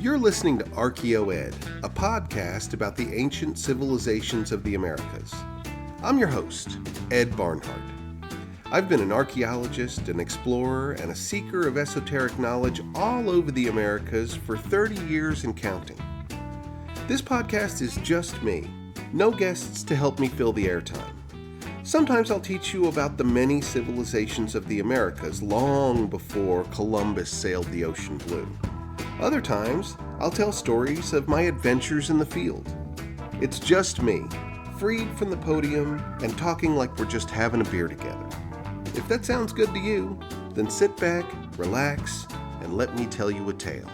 You're listening to ArchaeoEd, a podcast about the ancient civilizations of the Americas. I'm your host, Ed Barnhart. I've been an archaeologist, an explorer, and a seeker of esoteric knowledge all over the Americas for 30 years and counting. This podcast is just me, no guests to help me fill the airtime. Sometimes I'll teach you about the many civilizations of the Americas long before Columbus sailed the ocean blue. Other times, I'll tell stories of my adventures in the field. It's just me, freed from the podium and talking like we're just having a beer together. If that sounds good to you, then sit back, relax, and let me tell you a tale.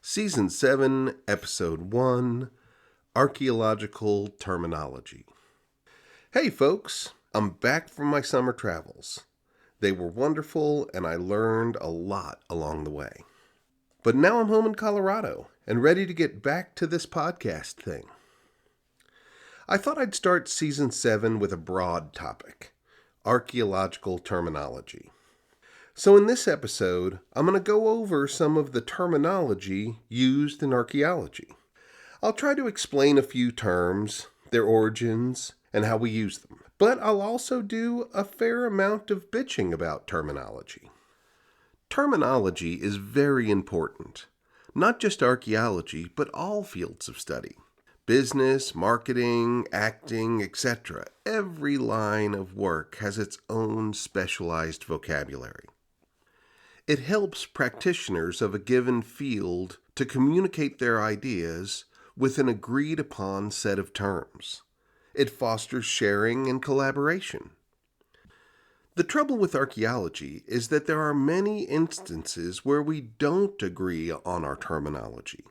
Season 7, Episode 1, Archaeological Terminology. Hey folks, I'm back from my summer travels. They were wonderful, and I learned a lot along the way. But now I'm home in Colorado and ready to get back to this podcast thing. I thought I'd start Season 7 with a broad topic, archaeological terminology. So in this episode, I'm going to go over some of the terminology used in archaeology. I'll try to explain a few terms, their origins, and how we use them. But I'll also do a fair amount of bitching about terminology. Terminology is very important. Not just archaeology, but all fields of study. Business, marketing, acting, etc. Every line of work has its own specialized vocabulary. It helps practitioners of a given field to communicate their ideas with an agreed-upon set of terms. It fosters sharing and collaboration. The trouble with archaeology is that there are many instances where we don't agree on our terminology.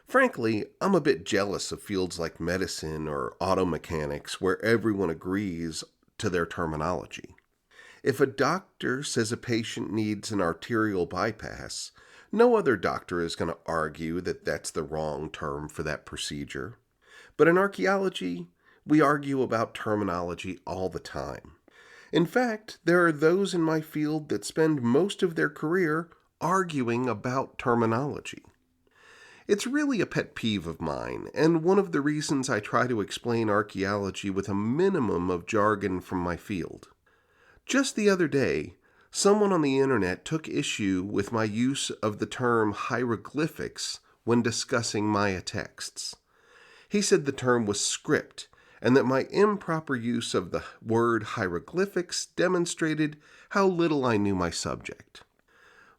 Frankly, I'm a bit jealous of fields like medicine or auto mechanics where everyone agrees to their terminology. If a doctor says a patient needs an arterial bypass, no other doctor is going to argue that that's the wrong term for that procedure. But in archaeology, we argue about terminology all the time. In fact, there are those in my field that spend most of their career arguing about terminology. It's really a pet peeve of mine, and one of the reasons I try to explain archaeology with a minimum of jargon from my field. Just the other day, someone on the internet took issue with my use of the term hieroglyphics when discussing Maya texts. He said the term was script, and that my improper use of the word hieroglyphics demonstrated how little I knew my subject.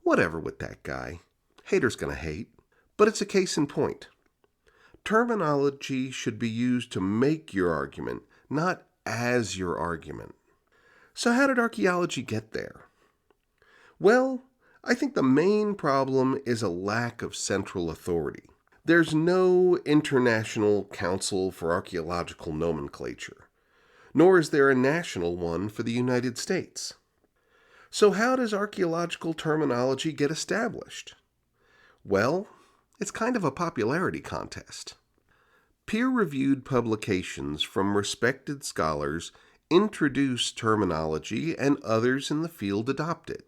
Whatever with that guy. Haters gonna hate. But it's a case in point. Terminology should be used to make your argument, not as your argument. So how did archaeology get there? Well, I think the main problem is a lack of central authority. There's no International Council for Archaeological Nomenclature, nor is there a national one for the United States. So how does archaeological terminology get established? Well, it's kind of a popularity contest. Peer-reviewed publications from respected scholars introduce terminology and others in the field adopt it.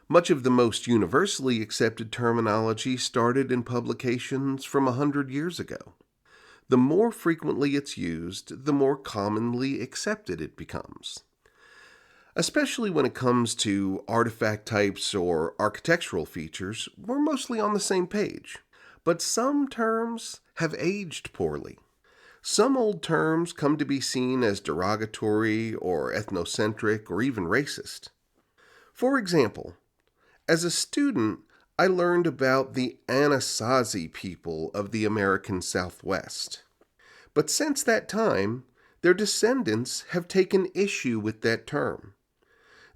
Much of the most universally accepted terminology started in publications from 100 years ago. The more frequently it's used, the more commonly accepted it becomes. Especially when it comes to artifact types or architectural features, we're mostly on the same page. But some terms have aged poorly. Some old terms come to be seen as derogatory or ethnocentric or even racist. For example, as a student, I learned about the Anasazi people of the American Southwest. But since that time, their descendants have taken issue with that term.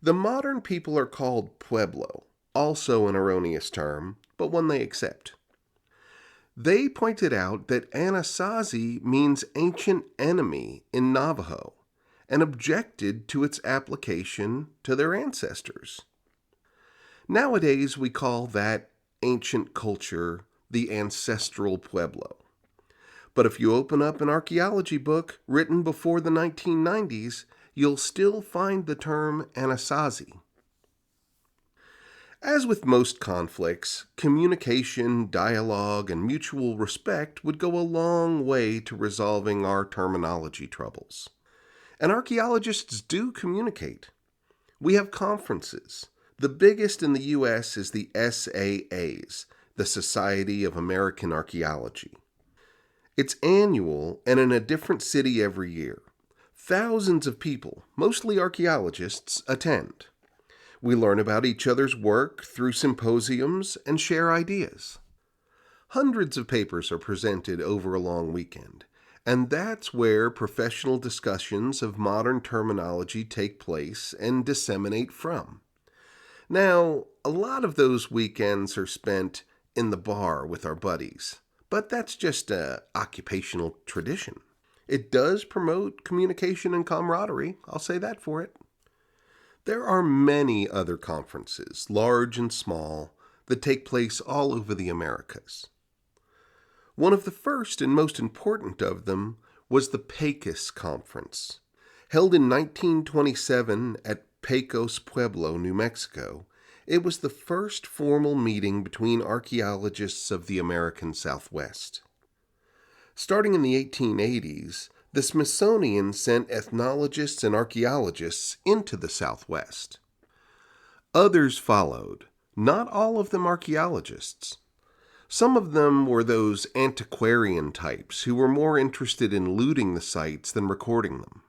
The modern people are called Pueblo, also an erroneous term, but one they accept. They pointed out that Anasazi means ancient enemy in Navajo and objected to its application to their ancestors. Nowadays, we call that ancient culture the ancestral Pueblo. But if you open up an archaeology book written before the 1990s, you'll still find the term Anasazi. As with most conflicts, communication, dialogue, and mutual respect would go a long way to resolving our terminology troubles. And archaeologists do communicate. We have conferences. The biggest in the U.S. is the SAAs, the Society of American Archaeology. It's annual and in a different city every year. Thousands of people, mostly archaeologists, attend. We learn about each other's work through symposiums and share ideas. Hundreds of papers are presented over a long weekend, and that's where professional discussions of modern terminology take place and disseminate from. Now, a lot of those weekends are spent in the bar with our buddies, but that's just an occupational tradition. It does promote communication and camaraderie, I'll say that for it. There are many other conferences, large and small, that take place all over the Americas. One of the first and most important of them was the Pecos Conference. Held in 1927 at Pecos Pueblo, New Mexico, it was the first formal meeting between archaeologists of the American Southwest. Starting in the 1880s, the Smithsonian sent ethnologists and archaeologists into the Southwest. Others followed, not all of them archaeologists. Some of them were those antiquarian types who were more interested in looting the sites than recording them.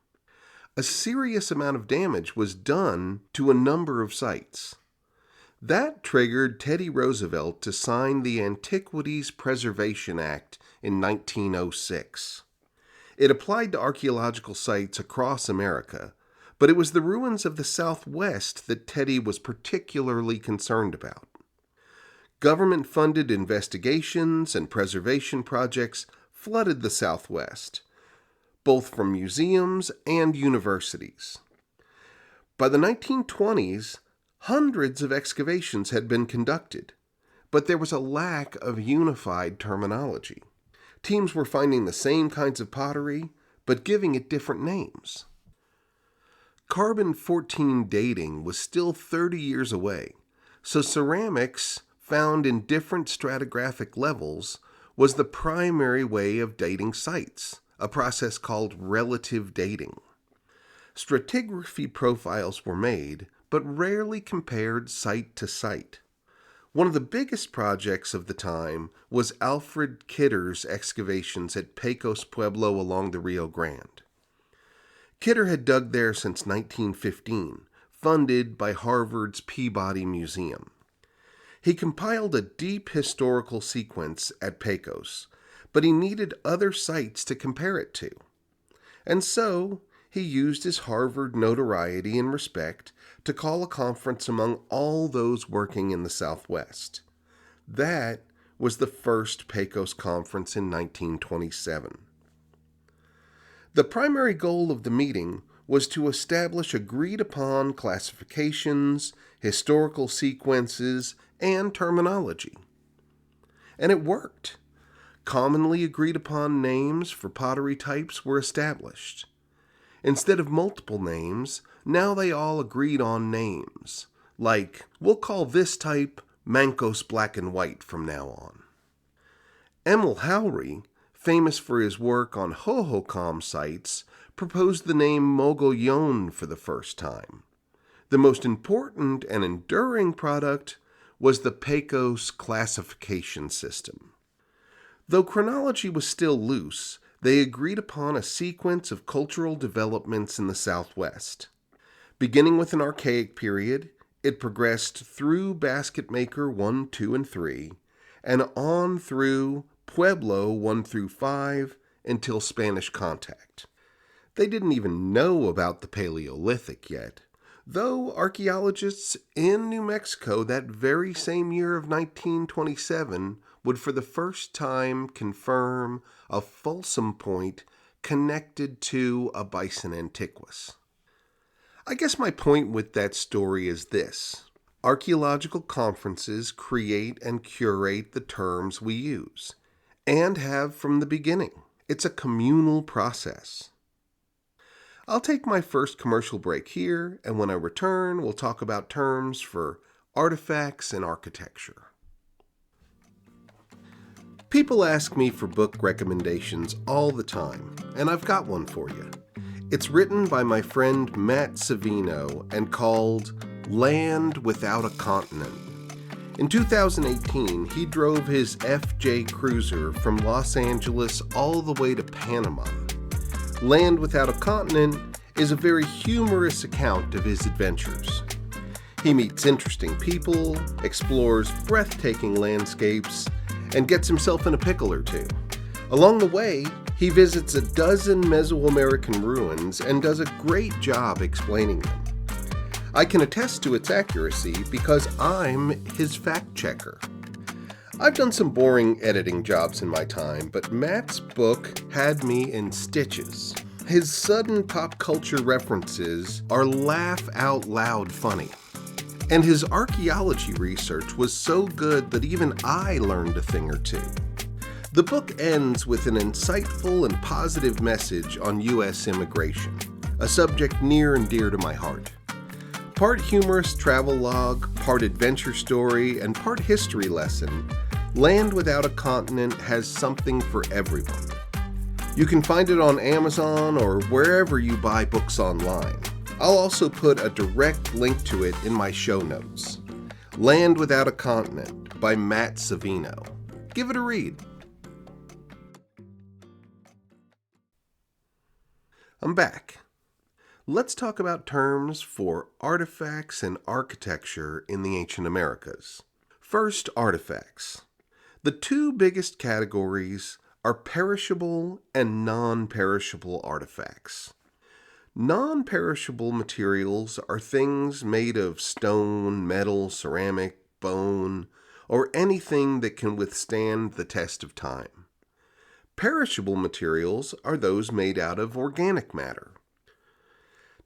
A serious amount of damage was done to a number of sites. That triggered Teddy Roosevelt to sign the Antiquities Preservation Act in 1906. It applied to archaeological sites across America, but it was the ruins of the Southwest that Teddy was particularly concerned about. Government-funded investigations and preservation projects flooded the Southwest, both from museums and universities. By the 1920s, hundreds of excavations had been conducted, but there was a lack of unified terminology. Teams were finding the same kinds of pottery, but giving it different names. Carbon-14 dating was still 30 years away, so ceramics found in different stratigraphic levels was the primary way of dating sites, a process called relative dating. Stratigraphy profiles were made, but rarely compared site to site. One of the biggest projects of the time was Alfred Kidder's excavations at Pecos Pueblo along the Rio Grande. Kidder had dug there since 1915, funded by Harvard's Peabody Museum. He compiled a deep historical sequence at Pecos, but he needed other sites to compare it to. And so, he used his Harvard notoriety and respect to call a conference among all those working in the Southwest. That was the first Pecos Conference in 1927. The primary goal of the meeting was to establish agreed-upon classifications, historical sequences, and terminology. And it worked. Commonly agreed-upon names for pottery types were established. Instead of multiple names, now they all agreed on names, like, we'll call this type Mancos Black and White from now on. Emil Howry, famous for his work on Hohokam sites, proposed the name Mogollon for the first time. The most important and enduring product was the Pecos classification system. Though chronology was still loose, they agreed upon a sequence of cultural developments in the Southwest. Beginning with an archaic period, it progressed through Basket Maker 1, 2, and 3, and on through Pueblo 1 through 5 until Spanish contact. They didn't even know about the Paleolithic yet, though archaeologists in New Mexico that very same year of 1927 would for the first time confirm a Folsom Point connected to a bison antiquus. I guess my point with that story is this. Archaeological conferences create and curate the terms we use, and have from the beginning. It's a communal process. I'll take my first commercial break here, and when I return, we'll talk about terms for Artifacts and Architecture. People ask me for book recommendations all the time, and I've got one for you. It's written by my friend Matt Savino and called Land Without a Continent. In 2018, he drove his FJ Cruiser from Los Angeles all the way to Panama. Land Without a Continent is a very humorous account of his adventures. He meets interesting people, explores breathtaking landscapes, and gets himself in a pickle or two. Along the way, he visits a dozen Mesoamerican ruins and does a great job explaining them. I can attest to its accuracy because I'm his fact checker. I've done some boring editing jobs in my time, but Matt's book had me in stitches. His sudden pop culture references are laugh-out-loud funny. And his archaeology research was so good that even I learned a thing or two. The book ends with an insightful and positive message on U.S. immigration, a subject near and dear to my heart. Part humorous travelogue, part adventure story, and part history lesson, Land Without a Continent has something for everyone. You can find it on Amazon or wherever you buy books online. I'll also put a direct link to it in my show notes. Land Without a Continent by Matt Savino. Give it a read. I'm back. Let's talk about terms for artifacts and architecture in the ancient Americas. First, artifacts. The two biggest categories are perishable and non-perishable artifacts. Non-perishable materials are things made of stone, metal, ceramic, bone, or anything that can withstand the test of time. Perishable materials are those made out of organic matter.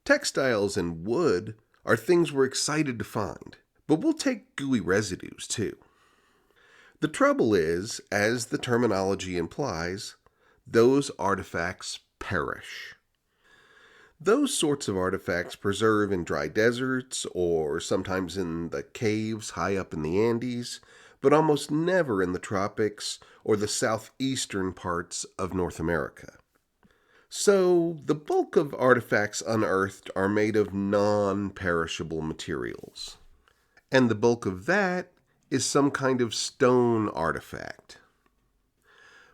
Textiles and wood are things we're excited to find, but we'll take gooey residues too. The trouble is, as the terminology implies, those artifacts perish. Those sorts of artifacts preserve in dry deserts or sometimes in the caves high up in the Andes, but almost never in the tropics or the southeastern parts of North America. So, the bulk of artifacts unearthed are made of non-perishable materials. And the bulk of that is some kind of stone artifact.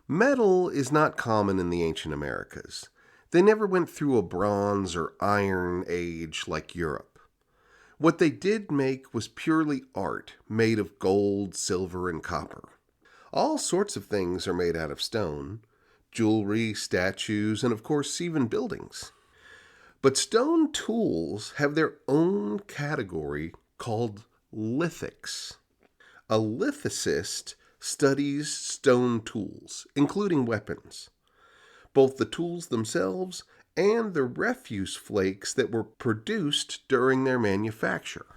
Metal is not common in the ancient Americas. They never went through a bronze or iron age like Europe. What they did make was purely art made of gold, silver, and copper. All sorts of things are made out of stone. Jewelry, statues, and of course even buildings. But stone tools have their own category called lithics. A lithicist studies stone tools, including weapons. Both the tools themselves and the refuse flakes that were produced during their manufacture.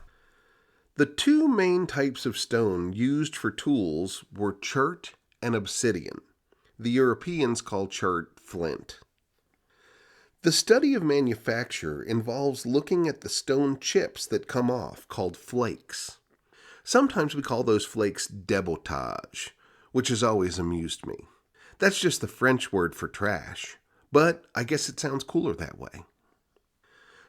The two main types of stone used for tools were chert and obsidian. The Europeans call chert flint. The study of manufacture involves looking at the stone chips that come off, called flakes. Sometimes we call those flakes débotage, which has always amused me. That's just the French word for trash, but I guess it sounds cooler that way.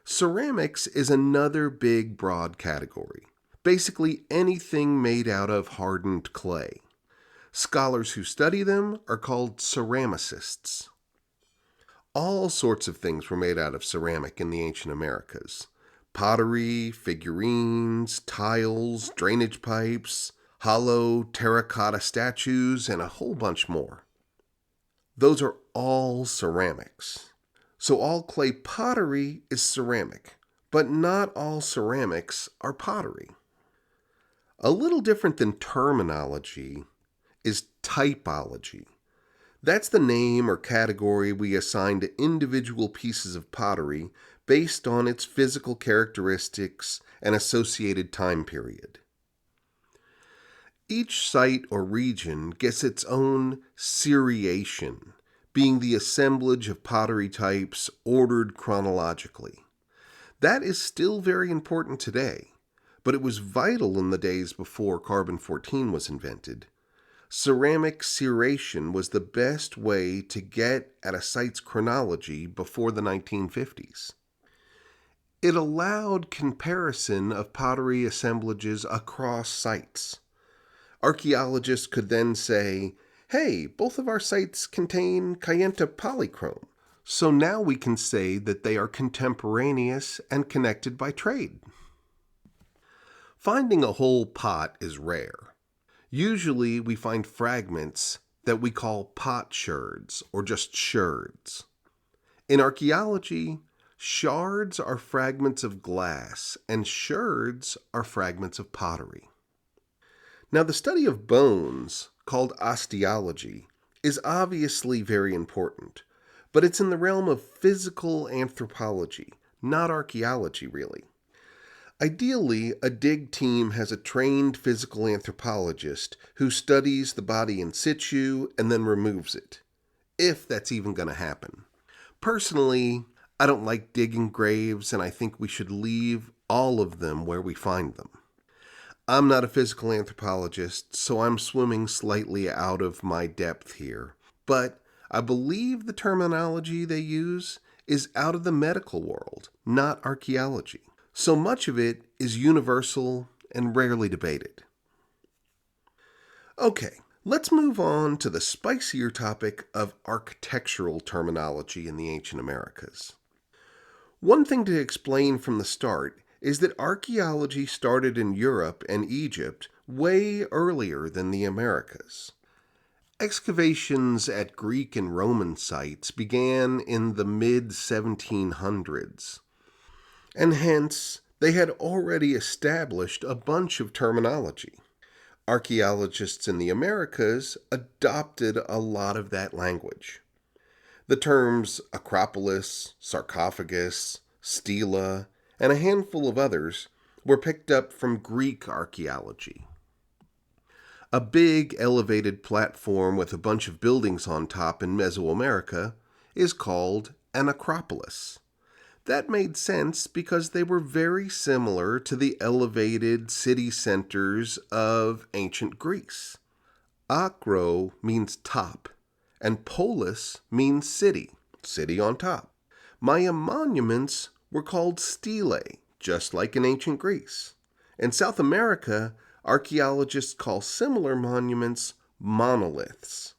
Ceramics is another big, broad category. Basically anything made out of hardened clay. Scholars who study them are called ceramicists. All sorts of things were made out of ceramic in the ancient Americas. Pottery, figurines, tiles, drainage pipes, hollow terracotta statues, and a whole bunch more. Those are all ceramics. So all clay pottery is ceramic, but not all ceramics are pottery. A little different than terminology is typology. That's the name or category we assign to individual pieces of pottery based on its physical characteristics and associated time period. Each site or region gets its own seriation, being the assemblage of pottery types ordered chronologically. That is still very important today, but it was vital in the days before carbon-14 was invented. Ceramic ceration was the best way to get at a site's chronology before the 1950s. It allowed comparison of pottery assemblages across sites. Archaeologists could then say, hey, both of our sites contain Kayenta polychrome, so now we can say that they are contemporaneous and connected by trade. Finding a whole pot is rare. Usually we find fragments that we call potsherds or just sherds. In archaeology, shards are fragments of glass and sherds are fragments of pottery. Now, the study of bones, called osteology, is obviously very important, but it's in the realm of physical anthropology, not archaeology really. Ideally, a dig team has a trained physical anthropologist who studies the body in situ and then removes it, if that's even going to happen. Personally, I don't like digging graves, and I think we should leave all of them where we find them. I'm not a physical anthropologist, so I'm swimming slightly out of my depth here, but I believe the terminology they use is out of the medical world, not archaeology. So much of it is universal and rarely debated. Okay, let's move on to the spicier topic of architectural terminology in the ancient Americas. One thing to explain from the start is that archaeology started in Europe and Egypt way earlier than the Americas. Excavations at Greek and Roman sites began in the mid-1700s, and hence they had already established a bunch of terminology. Archaeologists in the Americas adopted a lot of that language. The terms acropolis, sarcophagus, stela, and a handful of others were picked up from Greek archaeology. A big elevated platform with a bunch of buildings on top in Mesoamerica is called an acropolis. That made sense because they were very similar to the elevated city centers of ancient Greece. Akro means top, and polis means city, city on top. Maya monuments were called stelae, just like in ancient Greece. In South America, archaeologists call similar monuments monoliths.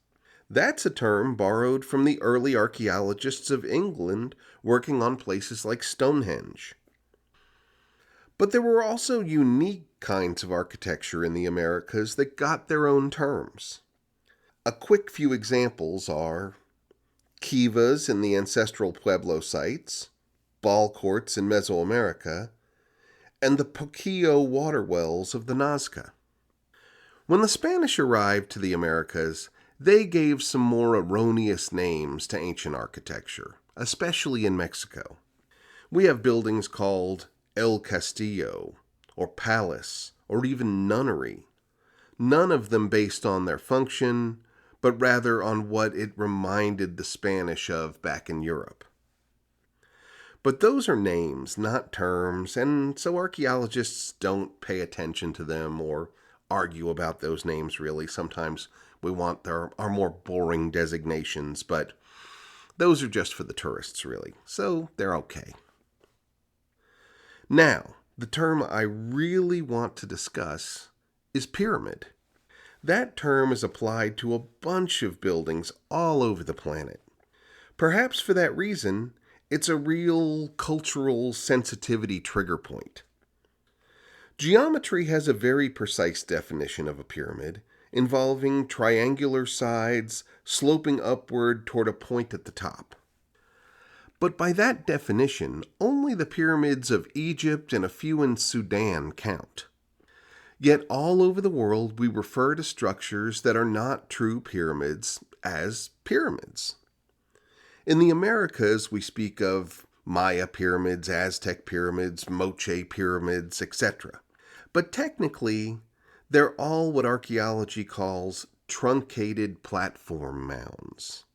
That's a term borrowed from the early archaeologists of England working on places like Stonehenge. But there were also unique kinds of architecture in the Americas that got their own terms. A quick few examples are kivas in the ancestral Pueblo sites, ball courts in Mesoamerica, and the Poquillo water wells of the Nazca. When the Spanish arrived to the Americas, they gave some more erroneous names to ancient architecture, especially in Mexico. We have buildings called El Castillo, or Palace, or even Nunnery. None of them based on their function, but rather on what it reminded the Spanish of back in Europe. But those are names, not terms, and so archaeologists don't pay attention to them or argue about those names really. Sometimes we want our more boring designations, but those are just for the tourists really, so they're okay. Now, the term I really want to discuss is pyramid. That term is applied to a bunch of buildings all over the planet. Perhaps for that reason, it's a real cultural sensitivity trigger point. Geometry has a very precise definition of a pyramid, involving triangular sides sloping upward toward a point at the top. But by that definition, only the pyramids of Egypt and a few in Sudan count. Yet all over the world we refer to structures that are not true pyramids as pyramids. In the Americas, we speak of Maya pyramids, Aztec pyramids, Moche pyramids, etc. But technically, they're all what archaeology calls truncated platform mounds.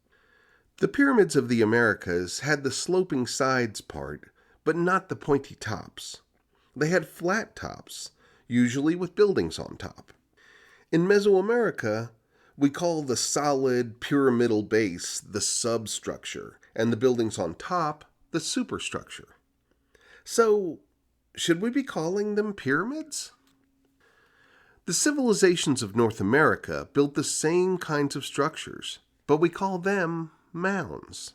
The pyramids of the Americas had the sloping sides part, but not the pointy tops. They had flat tops, usually with buildings on top. In Mesoamerica, we call the solid pyramidal base the substructure, and the buildings on top the superstructure. So, should we be calling them pyramids? The civilizations of North America built the same kinds of structures, but we call them mounds.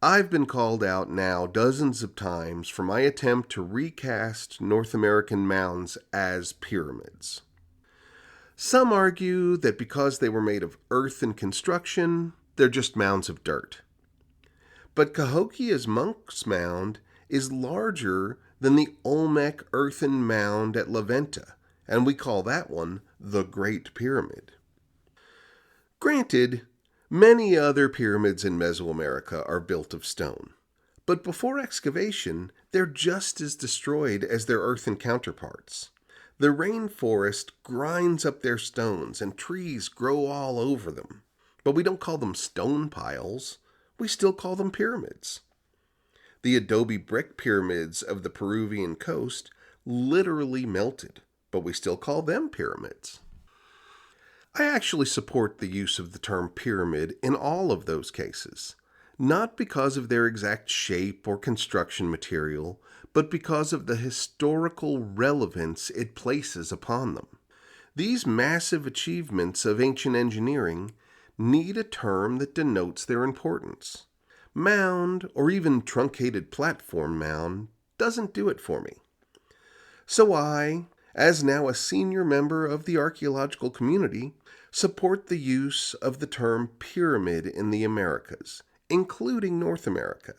I've been called out now dozens of times for my attempt to recast North American mounds as pyramids. Some argue that because they were made of earth and construction, they're just mounds of dirt. But Cahokia's Monk's Mound is larger than the Olmec earthen mound at La Venta, and we call that one the Great Pyramid. Granted, many other pyramids in Mesoamerica are built of stone, but before excavation, they're just as destroyed as their earthen counterparts. The rainforest grinds up their stones and trees grow all over them, but we don't call them stone piles, we still call them pyramids. The adobe brick pyramids of the Peruvian coast literally melted, but we still call them pyramids. I actually support the use of the term pyramid in all of those cases, not because of their exact shape or construction material, but because of the historical relevance it places upon them. These massive achievements of ancient engineering need a term that denotes their importance. Mound, or even truncated platform mound, doesn't do it for me. So I, as now a senior member of the archaeological community, support the use of the term pyramid in the Americas, including North America.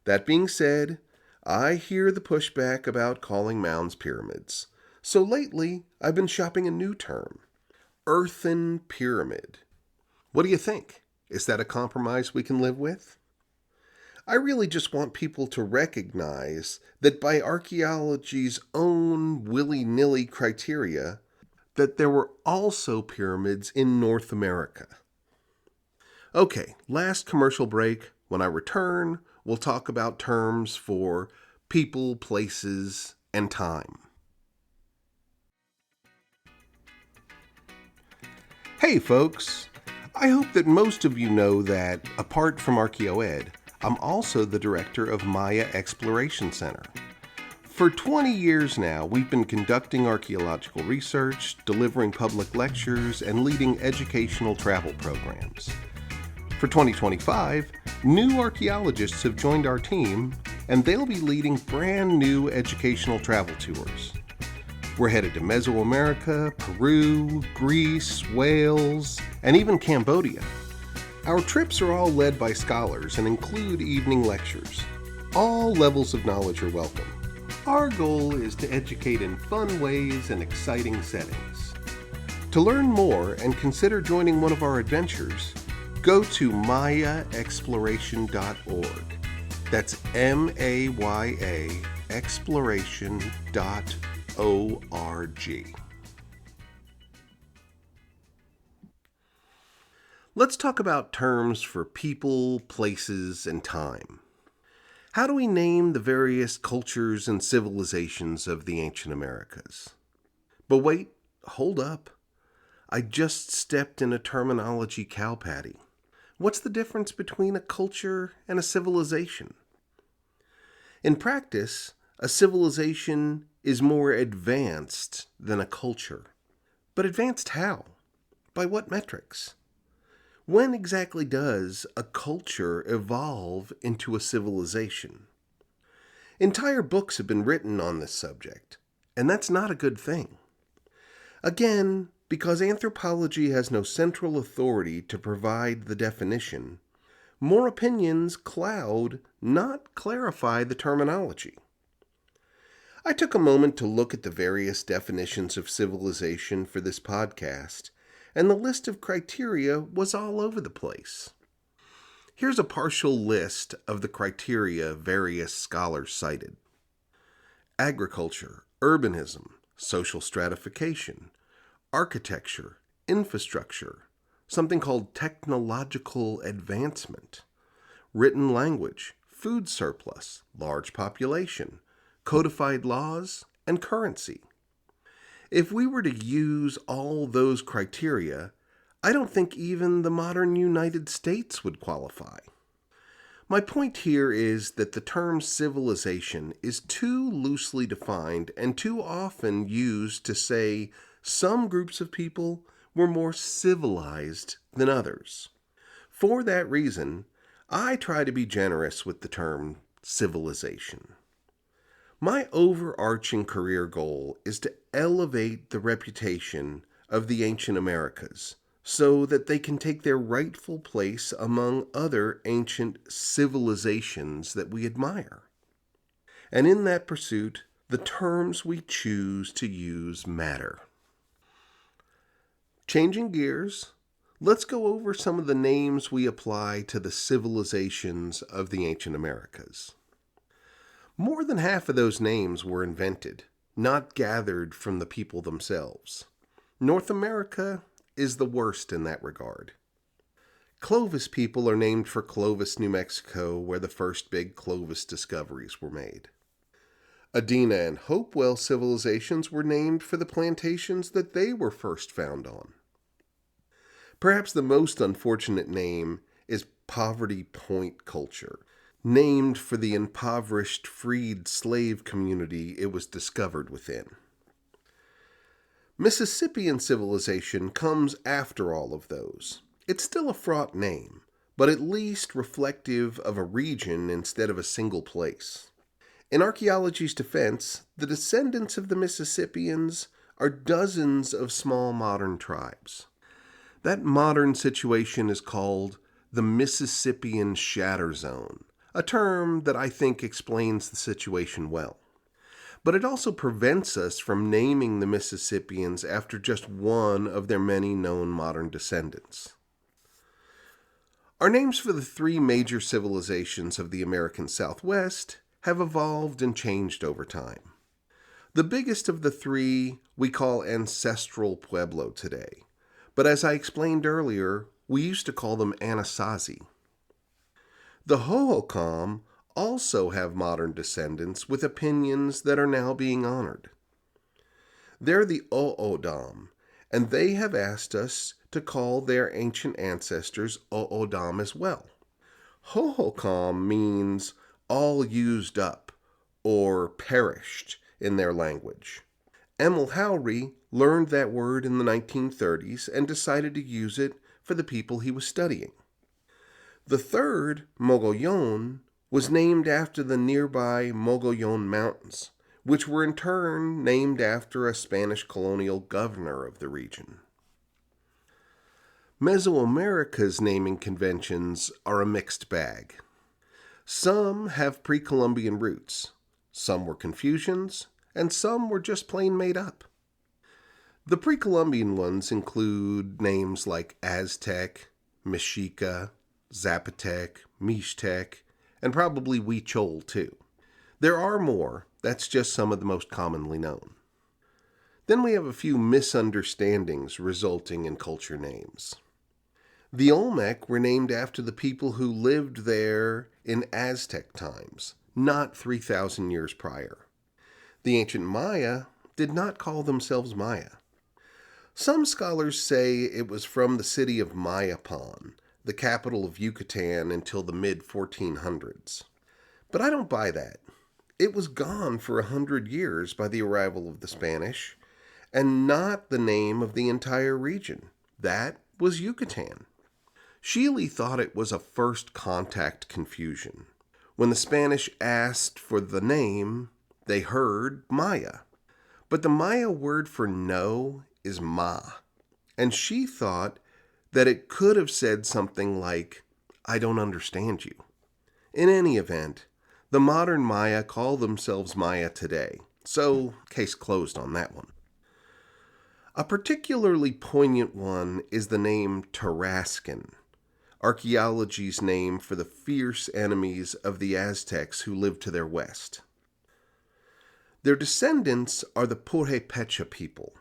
That being said, I hear the pushback about calling mounds pyramids, so lately I've been shopping a new term, earthen pyramid. What do you think? Is that a compromise we can live with? I really just want people to recognize that by archaeology's own willy-nilly criteria, that there were also pyramids in North America. Okay, last commercial break. When I return, we'll talk about terms for people, places, and time. Hey folks, I hope that most of you know that, apart from ArchaeoEd, I'm also the director of Maya Exploration Center. For 20 years now, we've been conducting archaeological research, delivering public lectures, and leading educational travel programs. For 2025, new archaeologists have joined our team, and they'll be leading brand new educational travel tours. We're headed to Mesoamerica, Peru, Greece, Wales, and even Cambodia. Our trips are all led by scholars and include evening lectures. All levels of knowledge are welcome. Our goal is to educate in fun ways and exciting settings. To learn more and consider joining one of our adventures, go to mayaexploration.org. That's M-A-Y-A exploration.org. Let's talk about terms for people, places, and time. How do we name the various cultures and civilizations of the ancient Americas? But wait, hold up. I just stepped in a terminology cow patty. What's the difference between a culture and a civilization? In practice, a civilization is more advanced than a culture. But advanced how? By what metrics? When exactly does a culture evolve into a civilization? Entire books have been written on this subject, and that's not a good thing. Again, because anthropology has no central authority to provide the definition, more opinions cloud, not clarify the terminology. I took a moment to look at the various definitions of civilization for this podcast, and the list of criteria was all over the place. Here's a partial list of the criteria various scholars cited. Agriculture, urbanism, social stratification, architecture, infrastructure, something called technological advancement, written language, food surplus, large population, codified laws, and currency. If we were to use all those criteria, I don't think even the modern United States would qualify. My point here is that the term civilization is too loosely defined and too often used to say some groups of people were more civilized than others. For that reason, I try to be generous with the term civilization. My overarching career goal is to elevate the reputation of the ancient Americas so that they can take their rightful place among other ancient civilizations that we admire. And in that pursuit, the terms we choose to use matter. Changing gears, let's go over some of the names we apply to the civilizations of the ancient Americas. More than half of those names were invented, not gathered from the people themselves. North America is the worst in that regard. Clovis people are named for Clovis, New Mexico, where the first big Clovis discoveries were made. Adena and Hopewell civilizations were named for the plantations that they were first found on. Perhaps the most unfortunate name is Poverty Point culture, named for the impoverished freed slave community it was discovered within. Mississippian civilization comes after all of those. It's still a fraught name, but at least reflective of a region instead of a single place. In archaeology's defense, the descendants of the Mississippians are dozens of small modern tribes. That modern situation is called the Mississippian Shatter Zone, a term that I think explains the situation well. But it also prevents us from naming the Mississippians after just one of their many known modern descendants. Our names for the three major civilizations of the American Southwest have evolved and changed over time. The biggest of the three we call Ancestral Pueblo today, but as I explained earlier, we used to call them Anasazi. The Hohokam also have modern descendants with opinions that are now being honored. They're the O'odham, and they have asked us to call their ancient ancestors O'odham as well. Hohokam means all used up or perished in their language. Emil Howry learned that word in the 1930s and decided to use it for the people he was studying. The third, Mogollon, was named after the nearby Mogollon Mountains, which were in turn named after a Spanish colonial governor of the region. Mesoamerica's naming conventions are a mixed bag. Some have pre-Columbian roots, some were confusions, and some were just plain made up. The pre-Columbian ones include names like Aztec, Mexica, Zapotec, Mixtec, and probably Huichol too. There are more, that's just some of the most commonly known. Then we have a few misunderstandings resulting in culture names. The Olmec were named after the people who lived there in Aztec times, not 3,000 years prior. The ancient Maya did not call themselves Maya. Some scholars say it was from the city of Mayapan, the capital of Yucatan, until the mid-1400s. But I don't buy that. It was gone for 100 years by the arrival of the Spanish, and not the name of the entire region. That was Yucatan. Sheely thought it was a first contact confusion. When the Spanish asked for the name, they heard Maya. But the Maya word for no is ma, and she thought that it could have said something like, I don't understand you. In any event, the modern Maya call themselves Maya today, so case closed on that one. A particularly poignant one is the name Tarascan, archaeology's name for the fierce enemies of the Aztecs who lived to their west. Their descendants are the Purepecha people,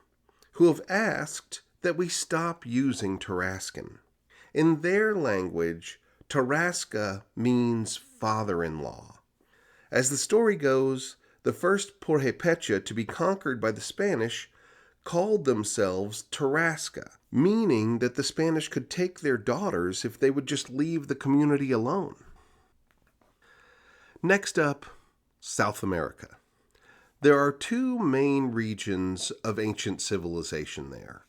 who have asked that we stop using Tarascan. In their language, Tarasca means father-in-law. As the story goes, the first Purepecha to be conquered by the Spanish called themselves Tarasca, meaning that the Spanish could take their daughters if they would just leave the community alone. Next up, South America. There are two main regions of ancient civilization there,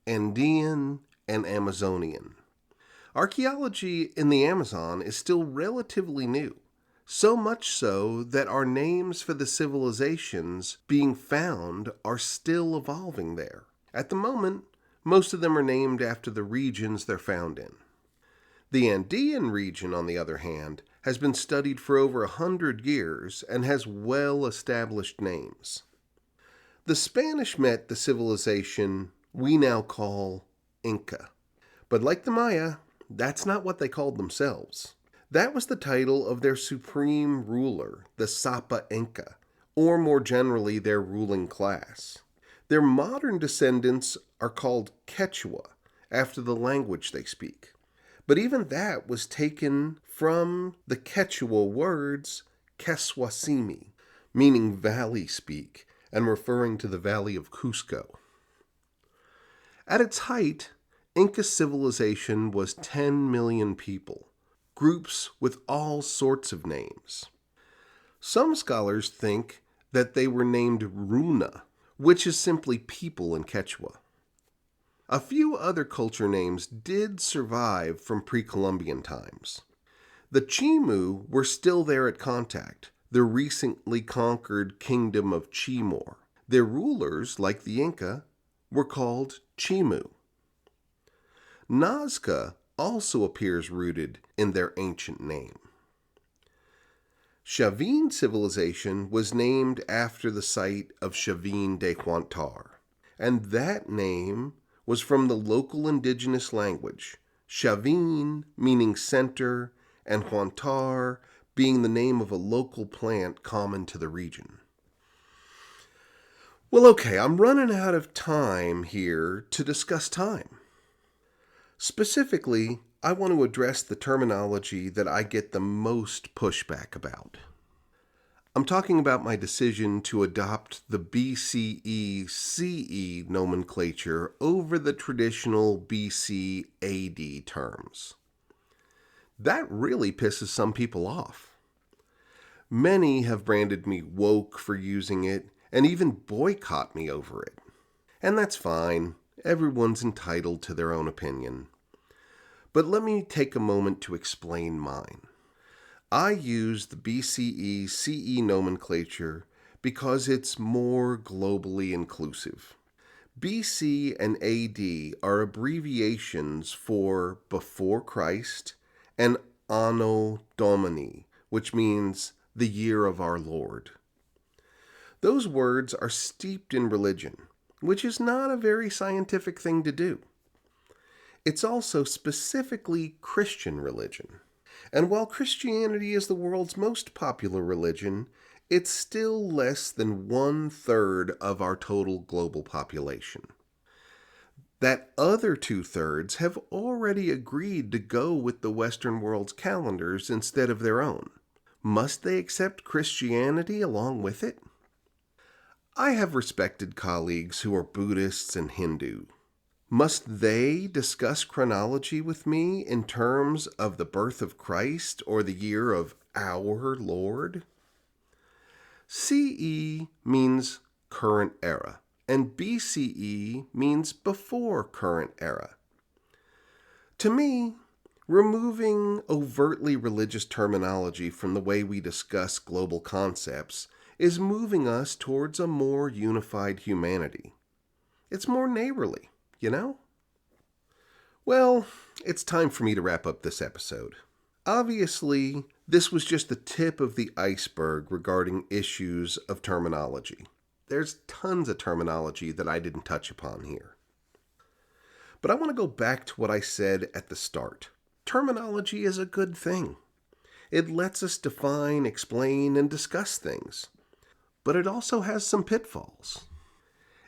Andean and Amazonian. Archaeology in the Amazon is still relatively new, so much so that our names for the civilizations being found are still evolving there. At the moment, most of them are named after the regions they're found in. The Andean region, on the other hand, has been studied for over 100 years and has well-established names. The Spanish met the civilization we now call Inca. But like the Maya, that's not what they called themselves. That was the title of their supreme ruler, the Sapa Inca, or more generally their ruling class. Their modern descendants are called Quechua, after the language they speak. But even that was taken from the Quechua words Keswasimi, meaning valley speak, and referring to the valley of Cusco. At its height, Inca civilization was 10 million people, groups with all sorts of names. Some scholars think that they were named Runa, which is simply people in Quechua. A few other culture names did survive from pre-Columbian times. The Chimu were still there at contact, the recently conquered kingdom of Chimor. Their rulers, like the Inca, were called Chimu. Nazca also appears rooted in their ancient name. Chavin civilization was named after the site of Chavin de Huantar, and that name was from the local indigenous language, Chavin meaning center, and Huantar being the name of a local plant common to the region. Well, okay, I'm running out of time here to discuss time. Specifically, I want to address the terminology that I get the most pushback about. I'm talking about my decision to adopt the BCE CE nomenclature over the traditional BC AD terms. That really pisses some people off. Many have branded me woke for using it and even boycott me over it. And that's fine. Everyone's entitled to their own opinion. But let me take a moment to explain mine. I use the BCE CE nomenclature because it's more globally inclusive. BC and AD are abbreviations for before Christ and Anno Domini, which means the year of our Lord. Those words are steeped in religion, which is not a very scientific thing to do. It's also specifically Christian religion. And while Christianity is the world's most popular religion, it's still less than 1/3 of our total global population. That other 2/3 have already agreed to go with the Western world's calendars instead of their own. Must they accept Christianity along with it? I have respected colleagues who are Buddhists and Hindu. Must they discuss chronology with me in terms of the birth of Christ or the year of our Lord? CE means current era, and BCE means before current era. To me, removing overtly religious terminology from the way we discuss global concepts is moving us towards a more unified humanity. It's more neighborly. You know? Well, it's time for me to wrap up this episode. Obviously, this was just the tip of the iceberg regarding issues of terminology. There's tons of terminology that I didn't touch upon here. But I want to go back to what I said at the start. Terminology is a good thing. It lets us define, explain, and discuss things. But it also has some pitfalls.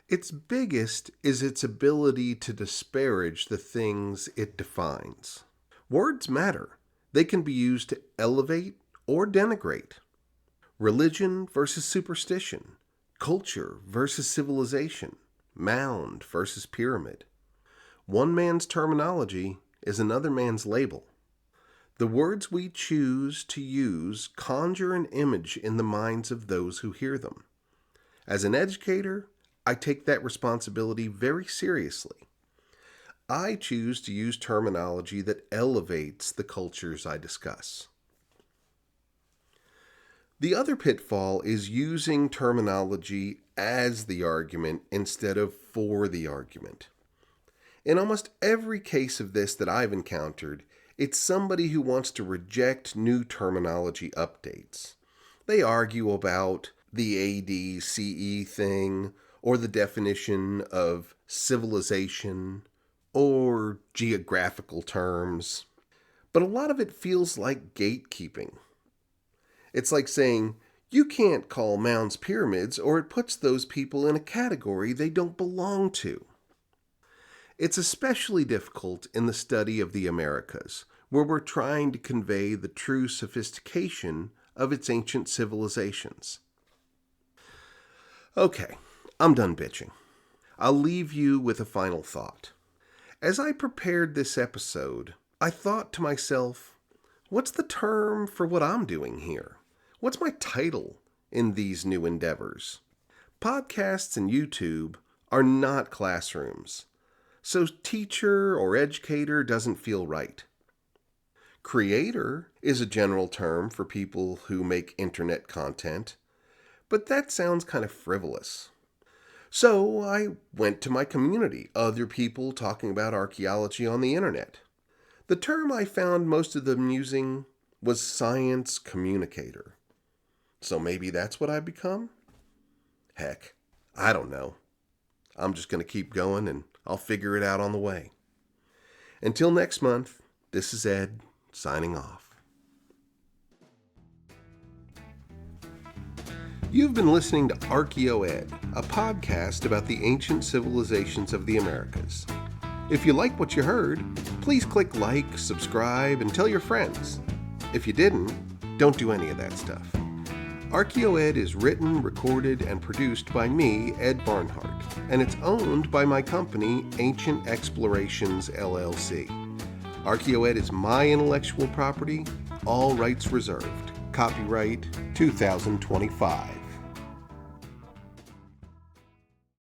Its biggest is its ability to disparage the things it defines. Words matter. They can be used to elevate or denigrate. Religion versus superstition. Culture versus civilization. mound versus pyramid. One man's terminology is another man's label. The words we choose to use conjure an image in the minds of those who hear them. As an educator, I take that responsibility very seriously. I choose to use terminology that elevates the cultures I discuss. The other pitfall is using terminology as the argument instead of for the argument. In almost every case of this that I've encountered, it's somebody who wants to reject new terminology updates. They argue about the AD-CE thing, or the definition of civilization, or geographical terms. But a lot of it feels like gatekeeping. It's like saying, you can't call mounds pyramids or it puts those people in a category they don't belong to. It's especially difficult in the study of the Americas, where we're trying to convey the true sophistication of its ancient civilizations. Okay, I'm done bitching. I'll leave you with a final thought. As I prepared this episode, I thought to myself, what's the term for what I'm doing here? What's my title in these new endeavors? Podcasts and YouTube are not classrooms, so teacher or educator doesn't feel right. Creator is a general term for people who make internet content, but that sounds kind of frivolous. So I went to my community, other people talking about archaeology on the internet. The term I found most of them using was science communicator. So maybe that's what I've become? Heck, I don't know. I'm just going to keep going and I'll figure it out on the way. Until next month, this is Ed, signing off. You've been listening to ArchaeoEd, a podcast about the ancient civilizations of the Americas. If you like what you heard, please click like, subscribe, and tell your friends. If you didn't, don't do any of that stuff. ArchaeoEd is written, recorded, and produced by me, Ed Barnhart, and it's owned by my company, Ancient Explorations, LLC. ArchaeoEd is my intellectual property, all rights reserved. Copyright 2025.